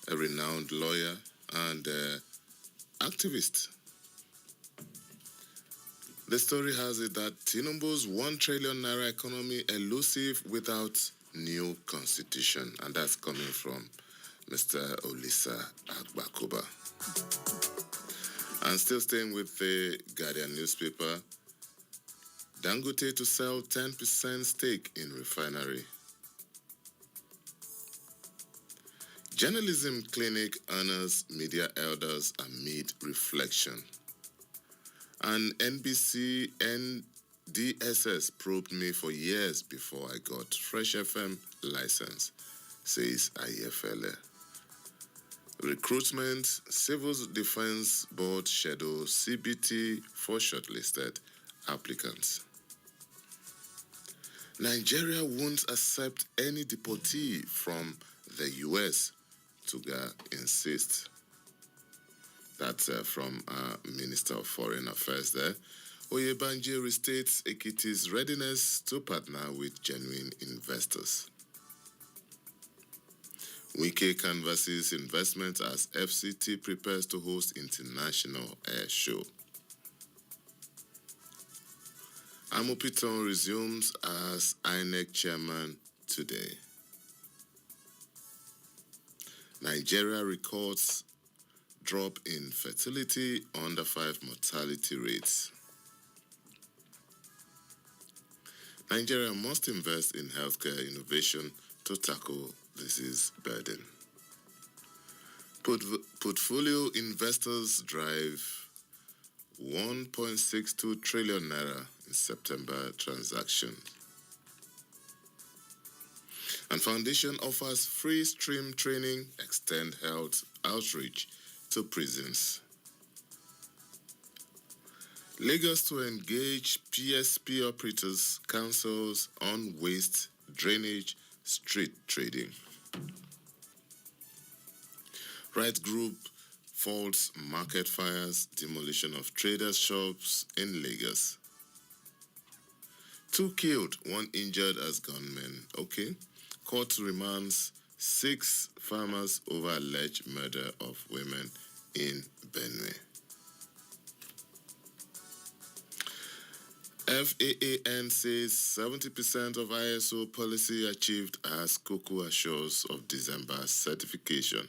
a renowned lawyer and activist. The story has it that Tinubu's 1 trillion naira economy elusive without new constitution, and that's coming from Mr. Olisa Agbakoba. And still staying with the Guardian newspaper, Dangote to sell 10% stake in refinery. Journalism clinic honors media elders amid reflection. And NBC NDSS probed me for years before I got Fresh FM license, says IFLA. Recruitment, Civil Defense Board schedules CBT for shortlisted applicants. Nigeria won't accept any deportee from the US, Tuga insists. That's from Minister of Foreign Affairs there. Oyebanji restates Ekiti's readiness to partner with genuine investors. Wike canvasses investment as FCT prepares to host international air show. Amopiton resumes as INEC chairman today. Nigeria records drop in fertility, under 5 mortality rates. Nigeria must invest in healthcare innovation to tackle disease burden. Portfolio investors drive 1.62 trillion naira in September transaction. And Foundation offers free stream training, extend health outreach to prisons. Lagos to engage PSP operators, councils on waste, drainage, street trading. Right group faults market fires, demolition of traders' shops in Lagos. 2 killed, 1 injured as gunmen. Okay. Court remands 6 farmers over alleged murder of women in Benue. FAAN says 70% of ISO policy achieved as Cocoa assures of December certification.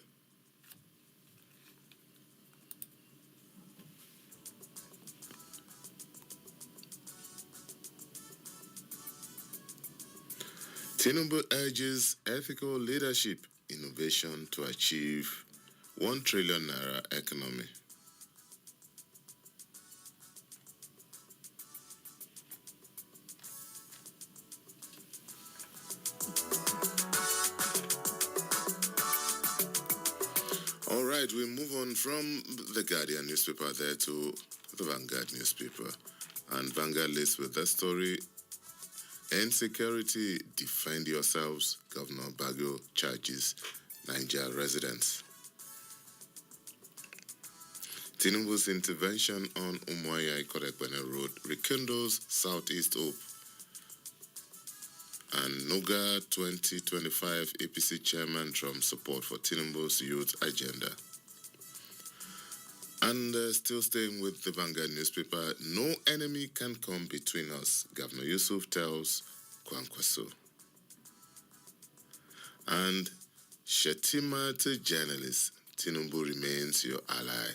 Tinubu urges ethical leadership, innovation to achieve 1 trillion naira economy. All right, we move on from the Guardian newspaper there to the Vanguard newspaper. And Vanguard lists with that story, Insecurity, defend yourselves, Governor Bago charges Niger residents. Tinubu's intervention on Umuahia Ikorekpene Road rekindles Southeast hope. And Noga 2025 APC chairman drums support for Tinubu's youth agenda. And still staying with the Vanguard newspaper, no enemy can come between us, Governor Yusuf tells Kwankwaso. And Shetima to journalists, Tinubu remains your ally.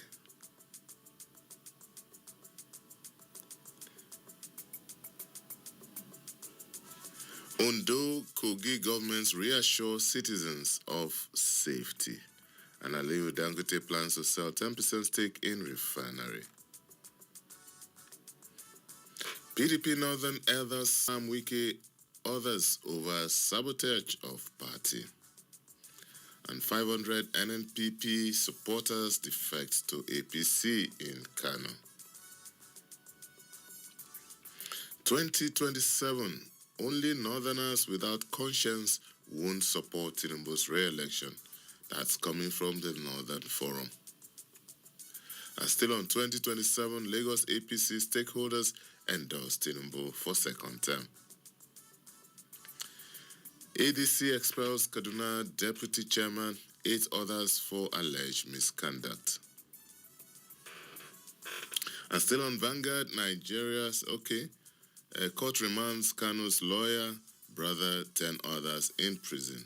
Ondo Kogi governments reassure citizens of safety. And Aliyu Dangote plans to sell 10% stake in refinery. PDP Northern elders Sam Wike others over sabotage of party. And 500 NNPP supporters defect to APC in Kano. 2027, only Northerners without conscience won't support Tinubu's re-election. That's coming from the Northern Forum. And still on 2027, Lagos APC stakeholders endorse Tinubu for second term. ADC expels Kaduna Deputy Chairman 8 others for alleged misconduct. And still on Vanguard, Nigeria's court remands Kanu's lawyer, brother, 10 others in prison.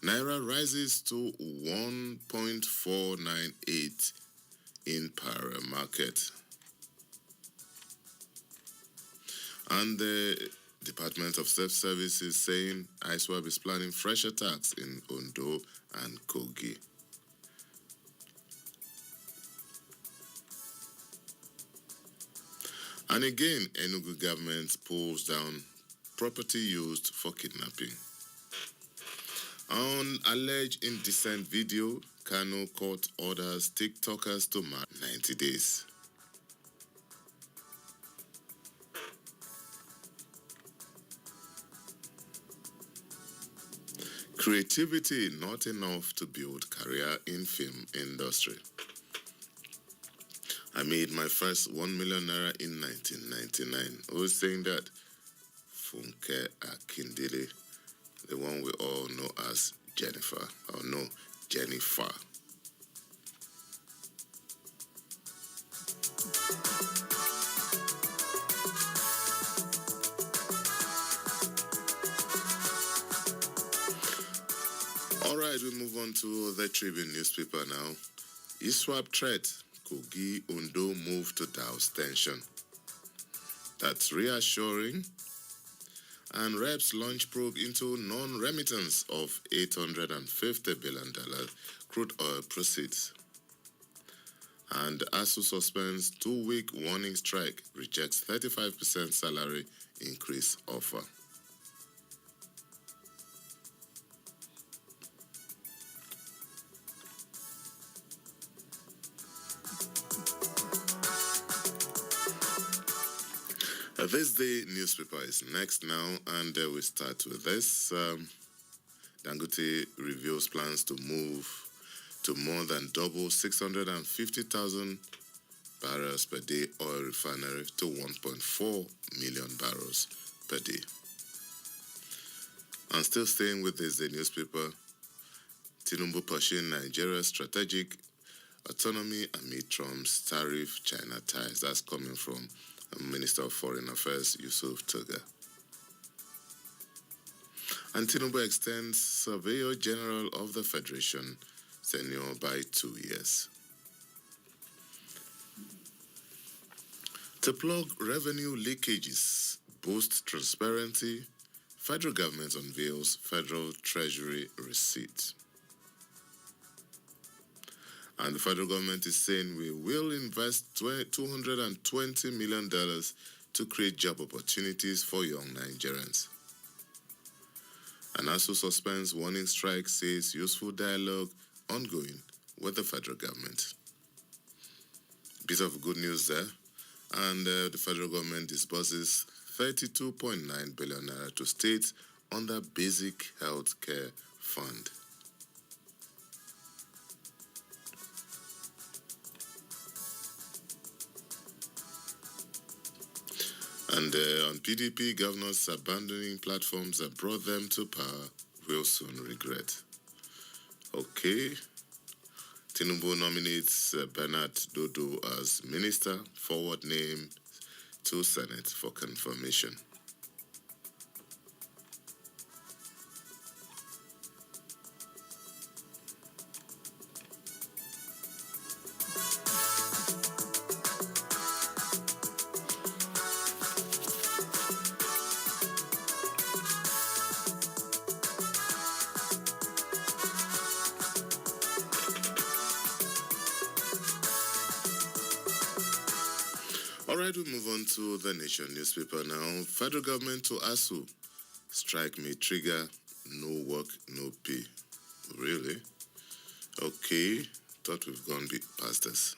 Naira rises to 1.498 in para market. And the Department of Self-Service is saying ISWAP is planning fresh attacks in Ondo and Kogi. And again, Enugu government pulls down property used for kidnapping. On alleged indecent video, Kano court orders TikTokers to mark 90 days. Creativity not enough to build career in film industry. I made my first 1 million naira in 1999. I was saying that Funke Akindele, the one we all know as Jennifer, or no, Jennifer. All right, we move on to the Tribune newspaper now. ISWAP threat, Kogi Ondo move to douse tension. That's reassuring. And reps launch probe into non-remittance of $850 billion crude oil proceeds. And ASU suspends 2-week warning strike, rejects 35% salary increase offer. This day newspaper is next now, and we start with this. Dangote reveals plans to move to more than double 650,000 barrels per day oil refinery to 1.4 million barrels per day. And still staying with this day newspaper, Tinubu pushing Nigeria's strategic autonomy amid Trump's tariff China ties. That's coming from Minister of Foreign Affairs, Yusuf Tuga. And Tinubu extends Surveyor General of the Federation tenure by 2 years. To plug revenue leakages, boost transparency, federal government unveils federal treasury receipts. And the federal government is saying we will invest $220 million to create job opportunities for young Nigerians. And ASU suspends warning strike, says useful dialogue ongoing with the federal government. Bit of good news there. And the federal government disburses 32.9 billion naira to states under Basic Health Care Fund. And on PDP, governors abandoning platforms that brought them to power will soon regret. Okay. Tinubu nominates Bernard Dodo as minister, forward name to Senate for confirmation. All right, we move on to the Nation newspaper now. Federal government to ASU. Strike may trigger no work, no pay. Really? Okay, thought we've gone bit past this.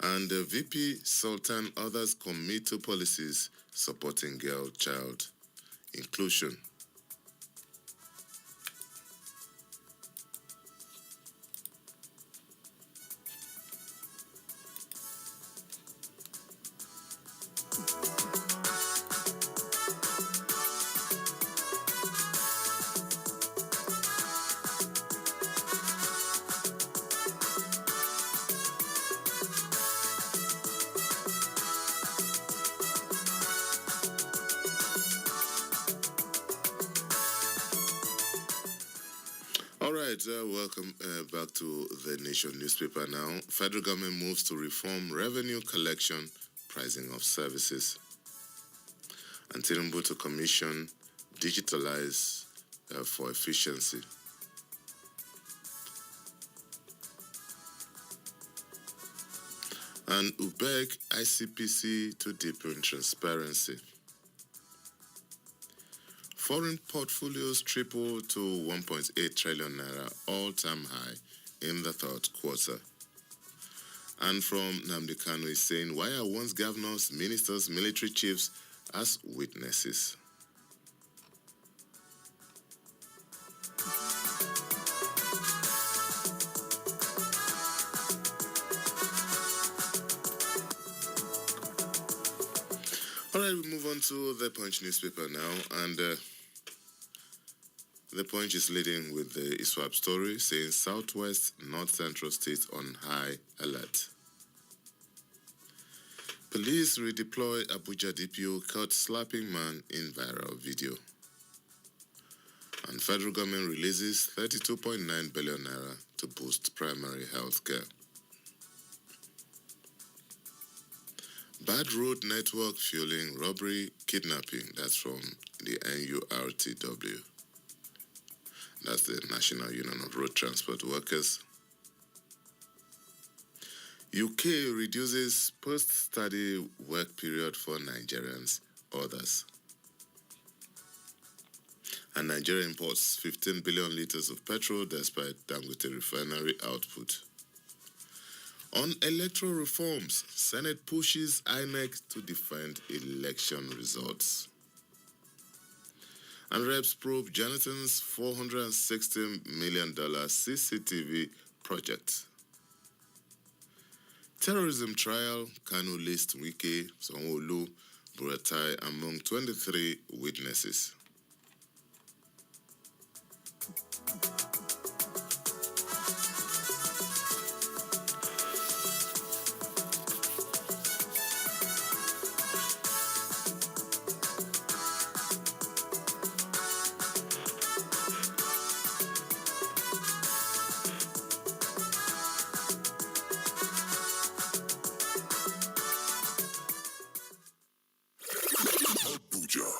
And VP Sultan, others commit to policies supporting girl-child inclusion. All right, welcome back to the Nation newspaper now. Federal government moves to reform revenue collection, pricing of services. And Tinubu to commission digitalize for efficiency. And UBEC ICPC to deepen transparency. Foreign portfolios tripled to 1.8 trillion naira, all-time high in the third quarter. And from Nnamdi Kanu is saying, why are once governors, ministers, military chiefs as witnesses? All right, we move on to the Punch newspaper now, and the Punch is leading with the ISWAP story saying Southwest North Central States on high alert. Police redeploy Abuja DPO caught slapping man in viral video. And federal government releases 32.9 billion naira to boost primary health care. Bad road network fueling robbery, kidnapping. That's from the NURTW. That's the National Union of Road Transport Workers. UK reduces post-study work period for Nigerians, others. And Nigeria imports 15 billion litres of petrol despite Dangote refinery output. On electoral reforms, Senate pushes INEC to defend election results. And Reps probe Jonathan's $460 million CCTV project. Terrorism trial, Kanu list Wike, Sanwo-Olu, Buratai among 23 witnesses.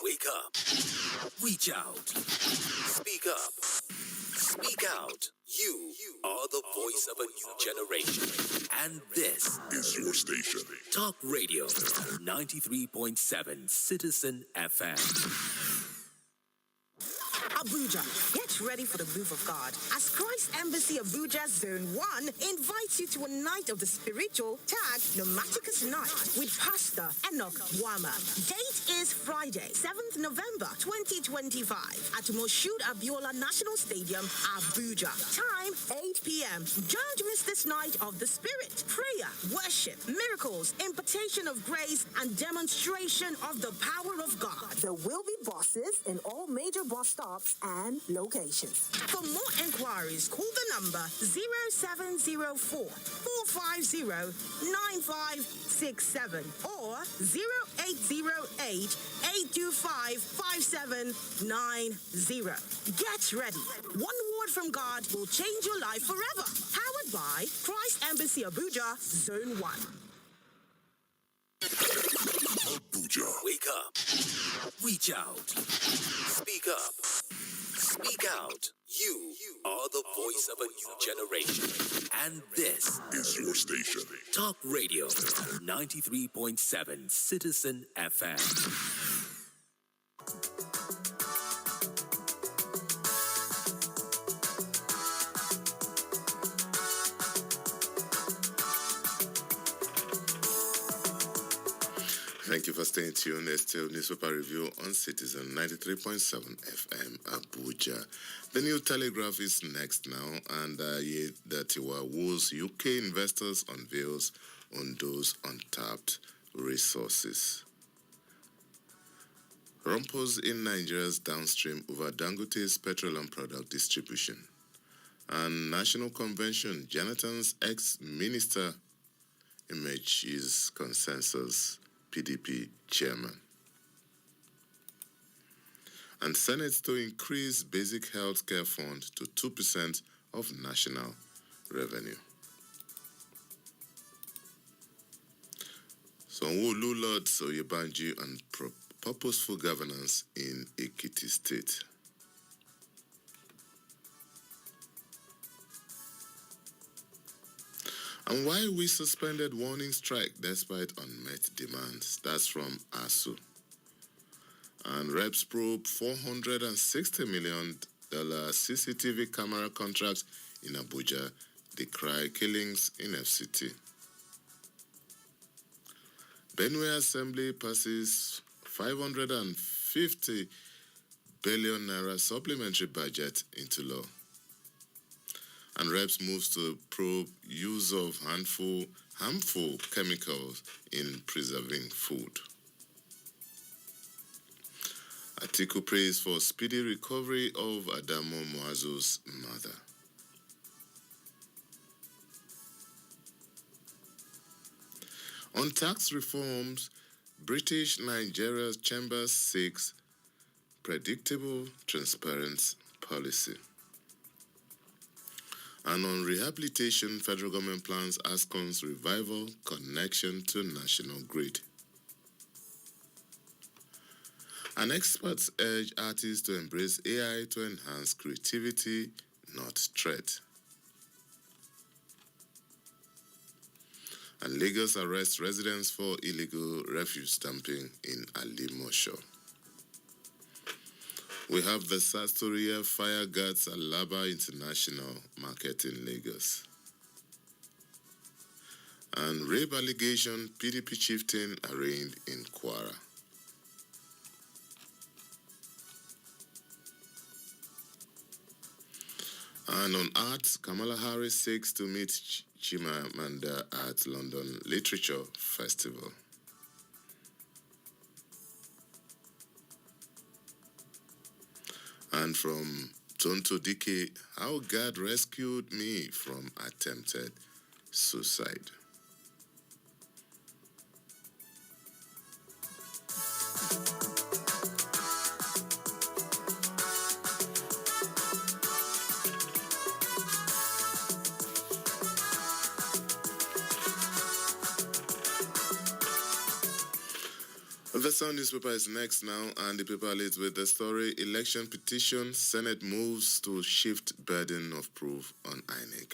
Wake up. Reach out. Speak up. Speak out. You are the voice of a new generation. And this is your station. Talk Radio 93.7 Citizen FM. Abuja, get ready for the move of God as Christ Embassy Abuja Zone 1 invites you to a night of the spiritual tag Nomaticus Night with Pastor Enoch Wama. Date is Friday, 7th November 2025 at Moshood Abiola National Stadium, Abuja. Time 8 p.m. Don't miss this night of the Spirit. Prayer, worship, miracles, impartation of grace, and demonstration of the power of God. There will be buses in all major bus stops and locations. For more enquiries, call the number 0704 450 9567 or 0808 825 5790. Get ready. One word from God will change your life forever. Powered by Christ Embassy Abuja, Zone 1. Abuja. Wake up. Reach out. Speak up. Speak out. You are the voice of a new generation. And this is your station. Talk Radio 93.7 Citizen FM. Thank you for staying tuned. There's still newspaper review on Citizen 93.7 FM Abuja. The New Telegraph is next now, and Tiwa Woos UK investors unveils on those untapped resources. Rumpus in Nigeria's downstream over Dangote's petroleum product distribution. And National Convention, Jonathan's ex-minister emerges consensus PDP chairman. And Senate to increase basic health care fund to 2% of national revenue. Sanwo-Olu Lords Oyebanji and purposeful governance in Ekiti State. And why we suspended warning strike despite unmet demands. That's from ASU. And reps probe $460 million CCTV camera contract in Abuja, decry killings in FCT. Benue Assembly passes 550 billion naira supplementary budget into law. And reps moves to probe use of harmful chemicals in preserving food. Atiku prays for speedy recovery of Adamo Muazu's mother. On tax reforms, British Nigeria Chamber seeks predictable, transparent policy. And on rehabilitation, federal government plans ASCON's revival connection to national grid. And experts urge artists to embrace AI to enhance creativity, not threat. And Lagos arrests residents for illegal refuse dumping in Alimosho. We have the sad story here, fire guards Alaba International Market in Lagos. And rape allegation, PDP chieftain arraigned in Kwara. And on arts, Kamala Harris seeks to meet Chimamanda at London Literature Festival. And from Tonto Dike, how God rescued me from attempted suicide. The Sun newspaper is next now, and the paper leads with the story, election petition, Senate moves to shift burden of proof on INEC.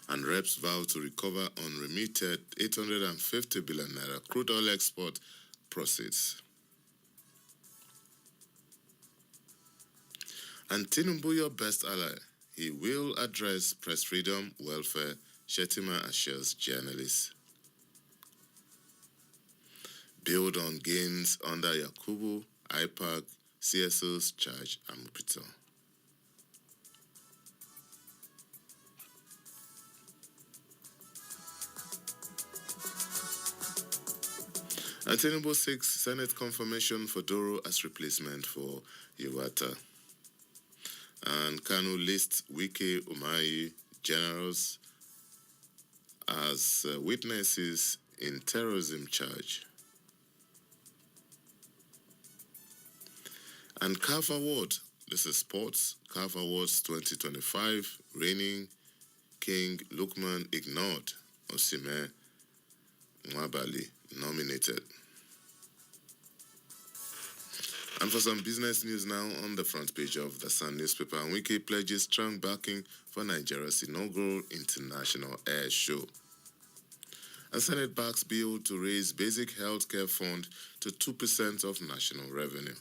And reps vow to recover unremitted 850 billion naira crude oil export proceeds. And Tinubu, your best ally, he will address press freedom, welfare, Shettima assures journalists. Build on gains under Yakubu, IPAC, CSOs charge Amupito. And Tinubu seeks Senate confirmation for Doro as replacement for Iwata. And Kanu lists Wike Umahi generals as witnesses in terrorism charge. And CAF Award, this is sports, CAF Awards 2025, reigning King Lukman ignored, Osimhen Nwabali nominated. And for some business news now on the front page of the Sun newspaper, Wike pledges strong backing for Nigeria's inaugural International Air Show. And Senate backs bill to raise basic health care fund to 2% of national revenue.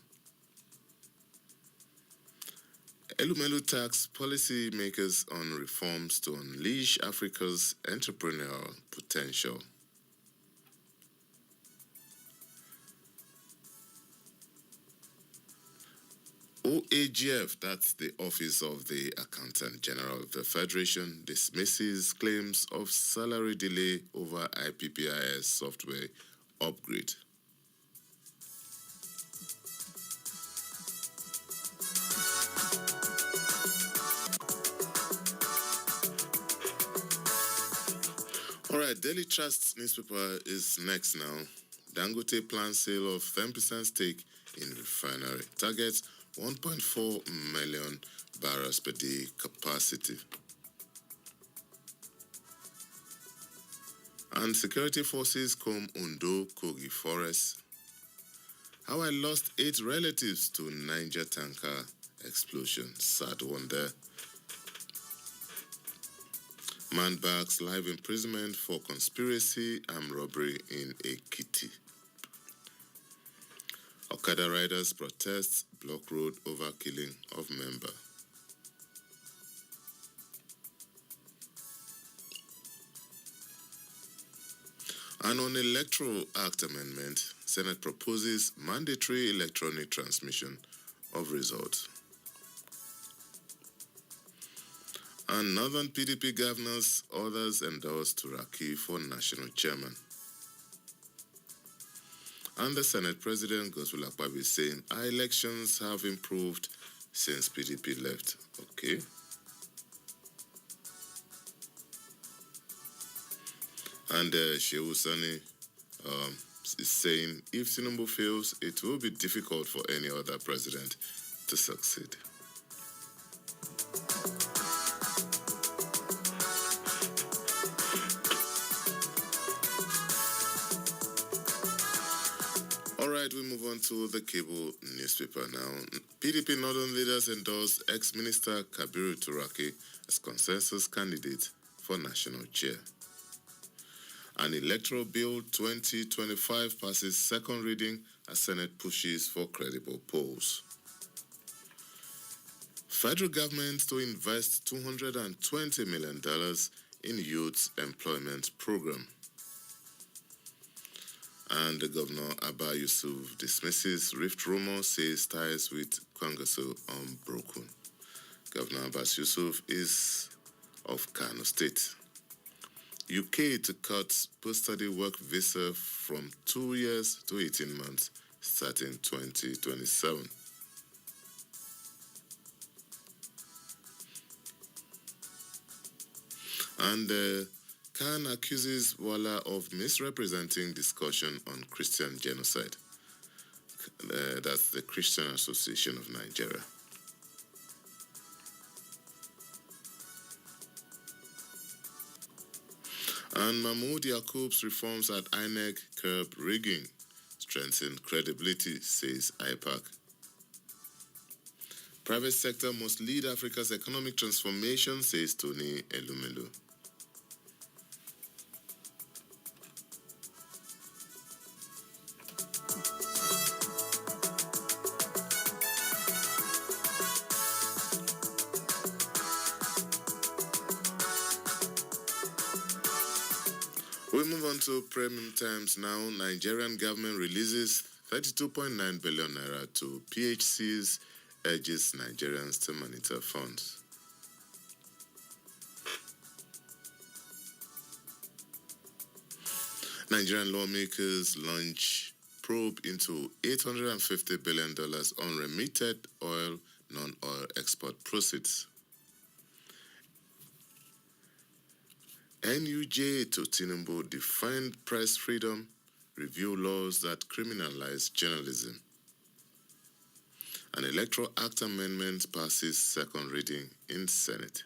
Elumelu tax policy makers on reforms to unleash Africa's entrepreneurial potential. OAGF, that's the Office of the Accountant General of the Federation, dismisses claims of salary delay over IPPIS software upgrade. All right, Daily Trust newspaper is next now. Dangote plans sale of 10% stake in refinery. Targets 1.4 million barrels per day capacity. And security forces comb Ondo Kogi Forest. How I lost 8 relatives to Niger tanker explosion. Sad one there. Man backs life imprisonment for conspiracy and robbery in Ekiti. Okada riders protest block road over killing of member. And on Electoral Act Amendment, Senate proposes mandatory electronic transmission of results. And Northern PDP governors, others endorse Turaki for national chairman. And the Senate President, Godswill Akpabio, saying our elections have improved since PDP left. Okay. And Shehu Sani is saying if Tinubu fails, it will be difficult for any other president to succeed. All right, we move on to the cable newspaper now. PDP Northern leaders endorse ex-minister Kabiru Turaki as consensus candidate for national chair. An electoral bill 2025 passes second reading as Senate pushes for credible polls. Federal government to invest $220 million in youth employment program. And the Governor Abba Yusuf dismisses rift rumor, says ties with Kwangaso unbroken. Governor Abbas Yusuf is of Kano State. UK to cut post-study work visa from 2 years to 18 months starting 2027. And Khan accuses Wala of misrepresenting discussion on Christian genocide. That's the Christian Association of Nigeria. And Mahmoud Yakub's reforms at INEC curb rigging, strengthen credibility, says IPAC. Private sector must lead Africa's economic transformation, says Tony Elumelu. We move on to Premium Times now. Nigerian government releases 32.9 billion naira to PHCs, urges Nigerians to monitor funds. Nigerian lawmakers launch probe into $850 billion unremitted oil, non-oil export proceeds. NUJ to Tinubu defend press freedom, review laws that criminalize journalism. An Electoral Act amendment passes second reading in Senate.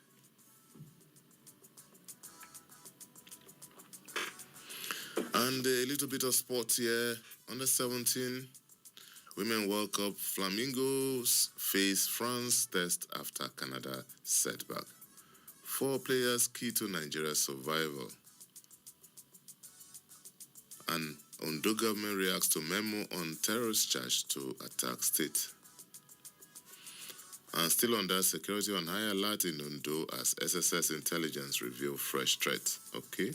And a little bit of sports here. Under 17, Women World Cup, Flamingos face France test after Canada setback. 4 players key to Nigeria's survival. And Ondo government reacts to memo on terrorist charge to attack state. And still under security on high alert in Ondo as SSS intelligence reveal fresh threats. Okay.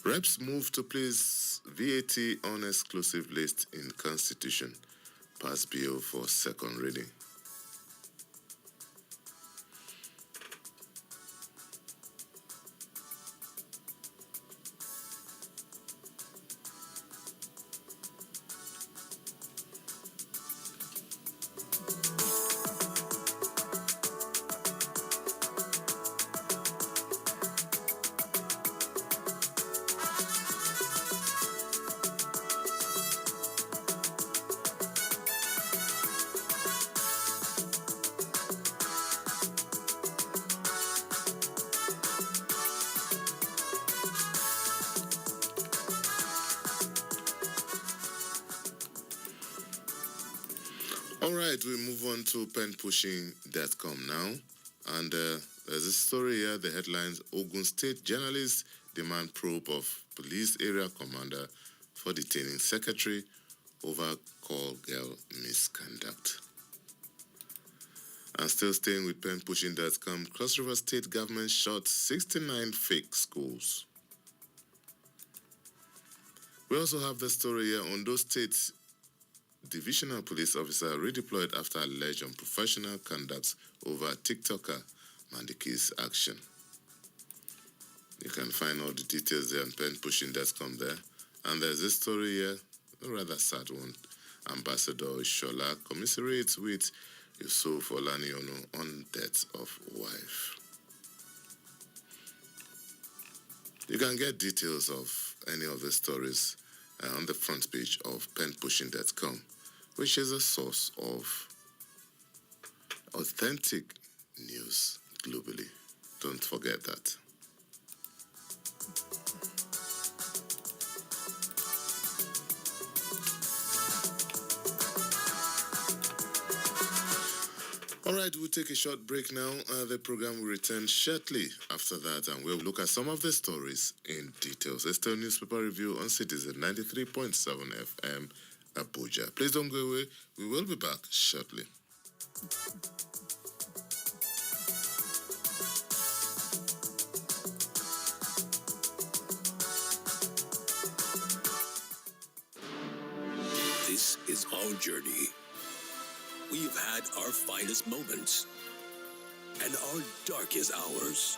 Reps move to place VAT on exclusive list in Constitution. Pass bill for second reading. All right, we move on to penpushing.com now. And there's a story here. The headlines: Ogun State journalists demand probe of police area commander for detaining secretary over call girl misconduct. And still staying with penpushing.com, Cross River State government shot 69 fake schools. We also have the story here. Ondo State Divisional Police Officer redeployed after alleged unprofessional conduct over TikToker Mandiki's action. You can find all the details there on penpushing.com there. And there's this story here, a rather sad one. Ambassador Shola commiserates with Yusuf Olanionu on death of wife. You can get details of any of the stories on the front page of penpushing.com, which is a source of authentic news globally. Don't forget that. All right, we'll take a short break now. The program will return shortly after that, and we'll look at some of the stories in details. Let's do a newspaper review on Citizen 93.7 FM Abuja. Please don't go away. We will be back shortly. This is our journey. We've had our finest moments and our darkest hours.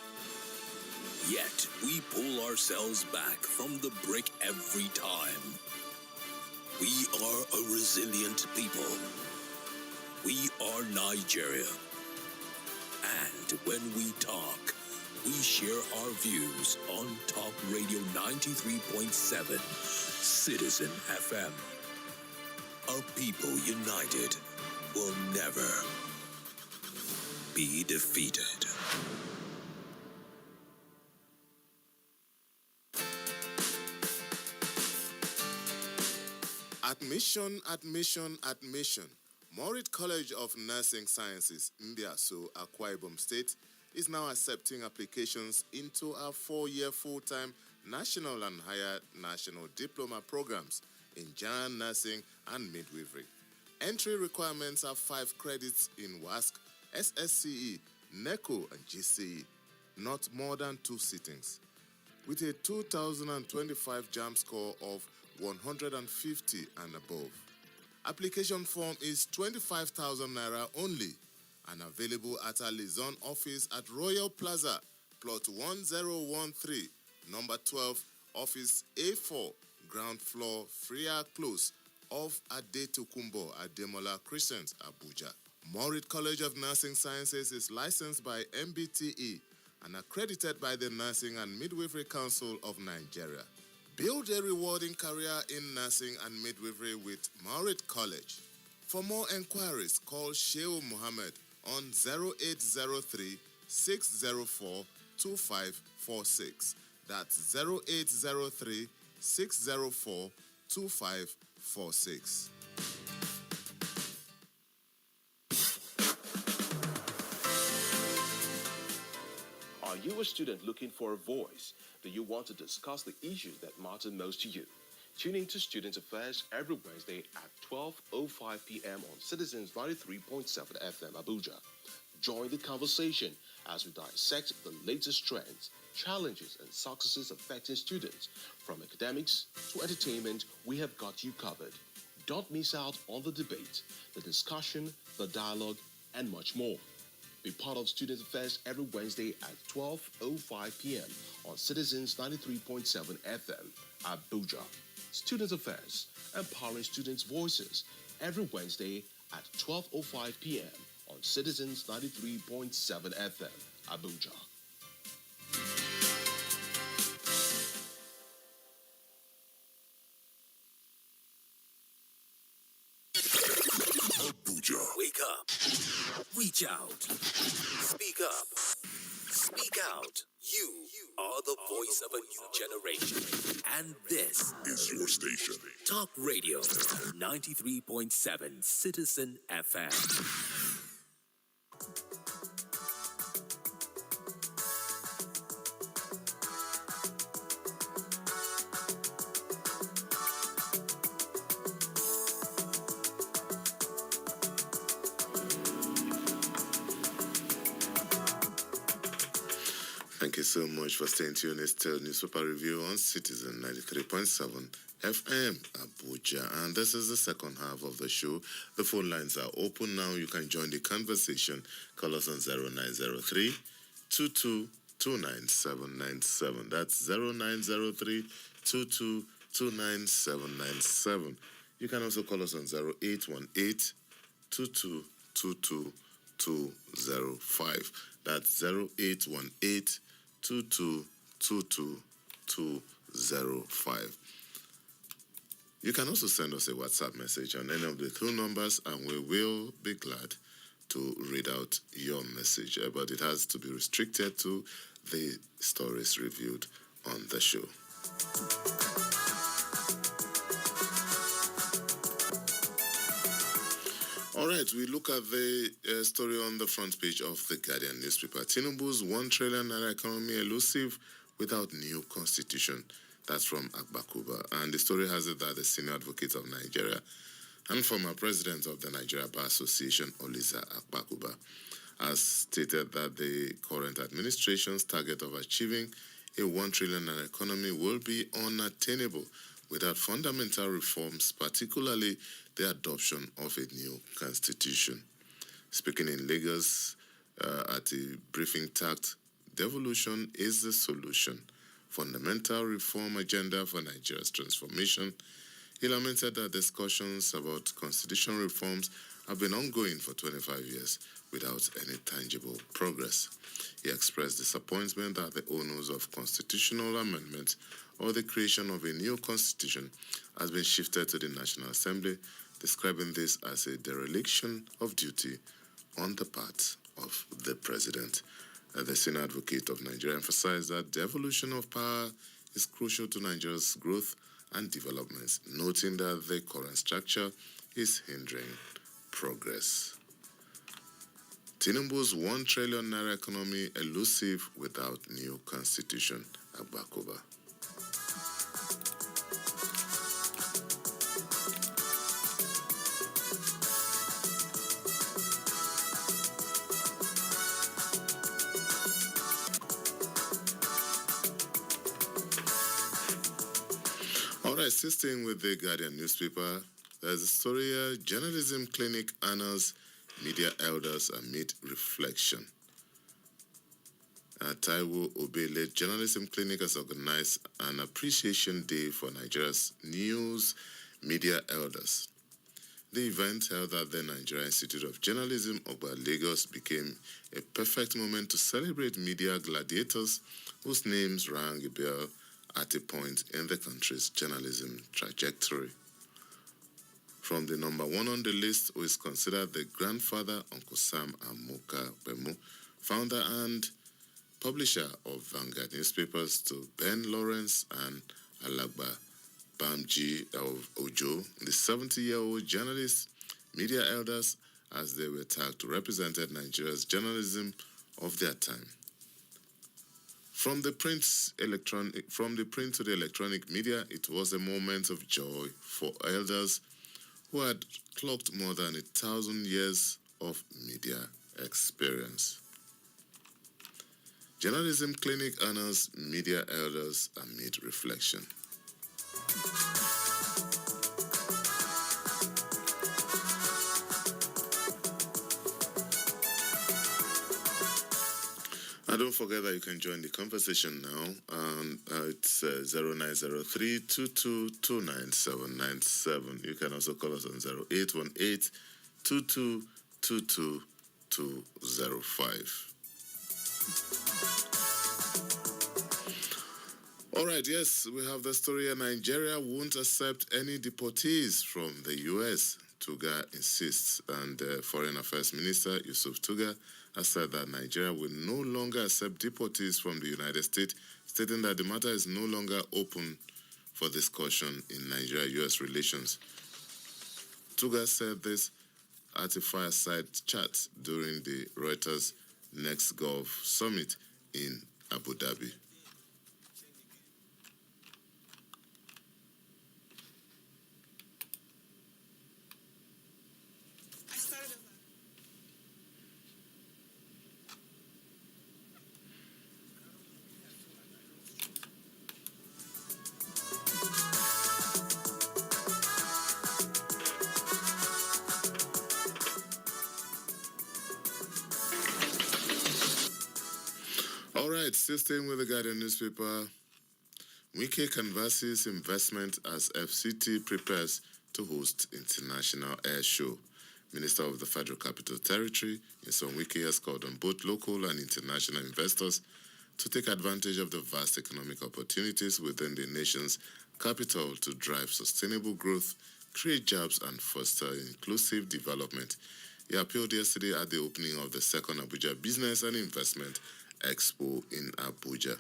Yet we pull ourselves back from the brink every time. We are a resilient people. We are Nigeria. And when we talk, we share our views on Talk Radio 93.7 Citizen FM. A people united will never be defeated. Admission, admission, admission. Morit College of Nursing Sciences, Mbiaso, Akwa Ibom State, is now accepting applications into our 4-year full-time national and higher national diploma programs in general nursing and midwifery. Entry requirements are 5 credits in WASC, SSCE, NECO, and GCE, not more than 2 sittings. With a 2025 JAMB score of 150 and above. Application form is 25,000 naira only and available at our Lizon office at Royal Plaza, plot 1013, number 12, office A4, ground floor, Freya Close, off Adetokumbo, Ademola Crescent, Abuja. Morit College of Nursing Sciences is licensed by MBTE and accredited by the Nursing and Midwifery Council of Nigeria. Build a rewarding career in nursing and midwifery with Morit College. For more enquiries, call Shehu Mohammed on 0803 604 2546. That's 0803 604 2546. Are you a student looking for a voice? Do you want to discuss the issues that matter most to you? Tune in to Student Affairs every Wednesday at 12:05 p.m. on Citizens 93.7 FM Abuja. Join the conversation as we dissect the latest trends, challenges, and successes affecting students. From academics to entertainment, we have got you covered. Don't miss out on the debate, the discussion, the dialogue, and much more. Be part of Student Affairs every Wednesday at 12:05 p.m. on Citizens 93.7 FM, Abuja. Student Affairs, empowering students' voices, every Wednesday at 12:05 p.m. on Citizens 93.7 FM, Abuja. Abuja. Wake up. Reach out. Speak up. Speak out. You are the voice of a new generation. And this is your station. Talk Radio 93.7 Citizen FM. Thank you so much for staying tuned. It's still Newspaper Review on Citizen 93.7 FM Abuja. And this is the second half of the show. The phone lines are open now. You can join the conversation. Call us on 0903 2229797. That's 0903 2229797. You can also call us on 0818 2222205. That's 0818 2222205. You can also send us a WhatsApp message on any of the two numbers, and we will be glad to read out your message. But it has to be restricted to the stories reviewed on the show. All right, we look at the story on the front page of the Guardian newspaper. Tinubu's 1 trillion naira economy elusive without new constitution. That's from Agbakuba. And the story has it that the senior advocate of Nigeria and former president of the Nigeria Bar Association, Oliza Agbakuba, has stated that the current administration's target of achieving a 1 trillion naira economy will be unattainable without fundamental reforms, particularly the adoption of a new constitution. Speaking in Lagos at a briefing tagged, "Devolution is the solution. Fundamental reform agenda for Nigeria's transformation." He lamented that discussions about constitutional reforms have been ongoing for 25 years without any tangible progress. He expressed disappointment that the onus of constitutional amendment or the creation of a new constitution has been shifted to the National Assembly, describing this as a dereliction of duty on the part of the president. The senior advocate of Nigeria emphasized that devolution of power is crucial to Nigeria's growth and development, noting that the current structure is hindering progress. Tinubu's 1 trillion naira economy elusive without new constitution. Agbakuba. All right, still staying with the Guardian newspaper, there's a story here. Journalism clinic honors media elders amid reflection. Taiwo Obele Journalism Clinic has organized an appreciation day for Nigeria's news media elders. The event held at the Nigeria Institute of Journalism, Ogba, Lagos, became a perfect moment to celebrate media gladiators whose names rang a bell at a point in the country's journalism trajectory. From the number one on the list, who is considered the grandfather, Uncle Sam Amoka Bemu, founder and publisher of Vanguard newspapers, to Ben Lawrence and Alagba Bamji of Ojo, the 70-year-old journalist, media elders, as they were tagged, represented Nigeria's journalism of their time. From the print to the electronic media, it was a moment of joy for elders who had clocked more than 1,000 years of media experience. Journalism Clinic honors media elders amid reflection. And don't forget that you can join the conversation now. It's 0903 2229797. You can also call us on 0818 2222205. All right, yes, we have the story here. Nigeria won't accept any deportees from the U.S., Tuga insists. And Foreign Affairs Minister Yusuf Tuga has said that Nigeria will no longer accept deportees from the United States, stating that the matter is no longer open for discussion in Nigeria-US relations. Tuga said this at a fireside chat during the Reuters Next Gulf Summit in Abu Dhabi. All right, still staying with the Guardian newspaper. Wike canvasses investment as FCT prepares to host International Air Show. Minister of the Federal Capital Territory, Nyesom Wike, has called on both local and international investors to take advantage of the vast economic opportunities within the nation's capital to drive sustainable growth, create jobs, and foster inclusive development. He appealed yesterday at the opening of the second Abuja Business and Investment Expo in Abuja.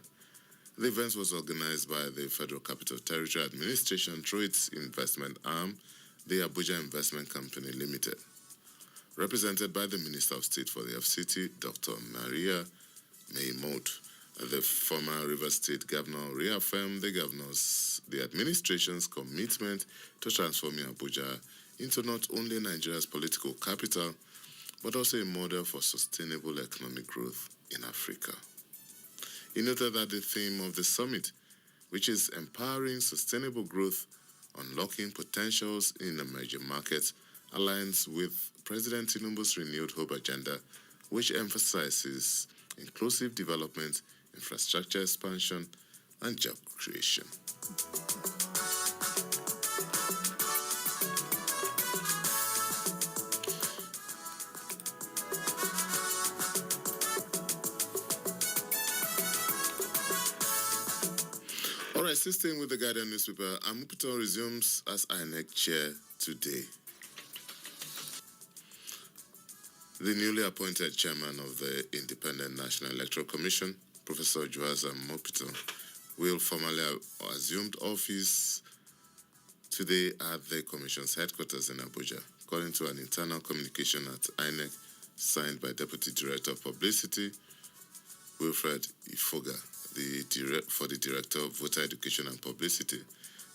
The event was organized by the Federal Capital Territory Administration through its investment arm, the Abuja Investment Company Limited. Represented by the Minister of State for the FCT, Dr. Maria Maimoud, the former Rivers State Governor reaffirmed the administration's commitment to transforming Abuja into not only Nigeria's political capital, but also a model for sustainable economic growth in Africa. He noted that the theme of the summit, which is empowering sustainable growth, unlocking potentials in emerging markets, aligns with President Tinubu's renewed hope agenda, which emphasizes inclusive development, infrastructure expansion, and job creation. All right, still staying with the Guardian newspaper, Amupiton resumes as INEC chair today. The newly appointed chairman of the Independent National Electoral Commission, Professor Juaza Amupiton, will formally assume office today at the Commission's headquarters in Abuja, according to an internal communication at INEC signed by Deputy Director of Publicity, Wilfred Ifoga, for the Director of Voter Education and Publicity.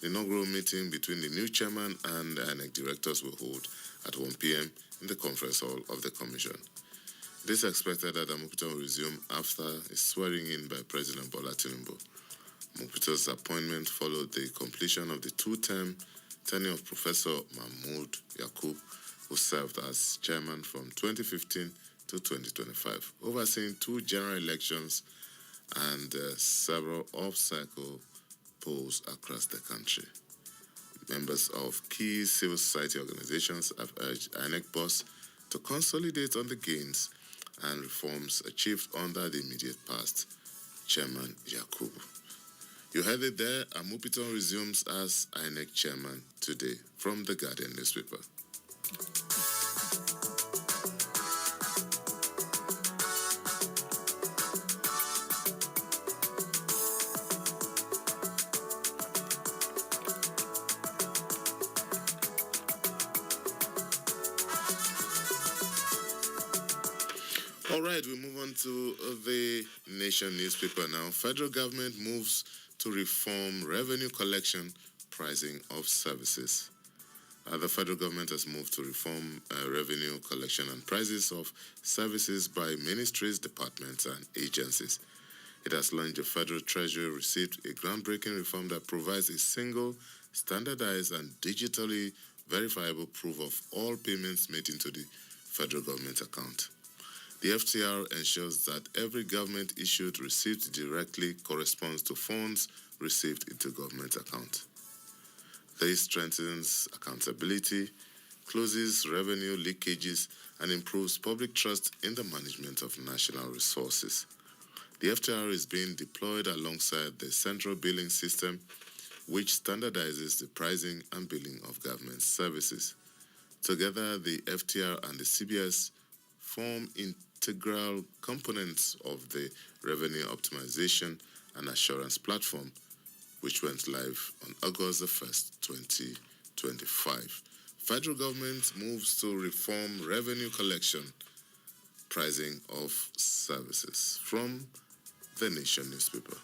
The inaugural meeting between the new chairman and the INEC directors will hold at 1 p.m. in the conference hall of the Commission. It is expected that Amupiton will resume after his swearing in by President Bola Tinubu. Amupiton's appointment followed the completion of the two-term tenure of Professor Mahmood Yakub, who served as chairman from 2015 to 2025, overseeing two general elections and several off-cycle polls across the country. Members of key civil society organizations have urged INEC boss to consolidate on the gains and reforms achieved under the immediate past, Chairman Yakub. You heard it there, Amupiton resumes as INEC chairman today from the Guardian newspaper. All right, we move on to the Nation newspaper now. Federal government moves to reform revenue collection pricing of services. The federal government has moved to reform revenue collection and prices of services by ministries, departments, and agencies. It has launched the Federal Treasury received a groundbreaking reform that provides a single, standardized, and digitally verifiable proof of all payments made into the federal government account. The FTR ensures that every government-issued receipt directly corresponds to funds received into government account. This strengthens accountability, closes revenue leakages, and improves public trust in the management of national resources. The FTR is being deployed alongside the Central Billing System, which standardizes the pricing and billing of government services. Together, the FTR and the CBS form integral components of the revenue optimization and assurance platform, which went live on August the 1st, 2025. Federal government moves to reform revenue collection, pricing of services. From the Nation newspaper.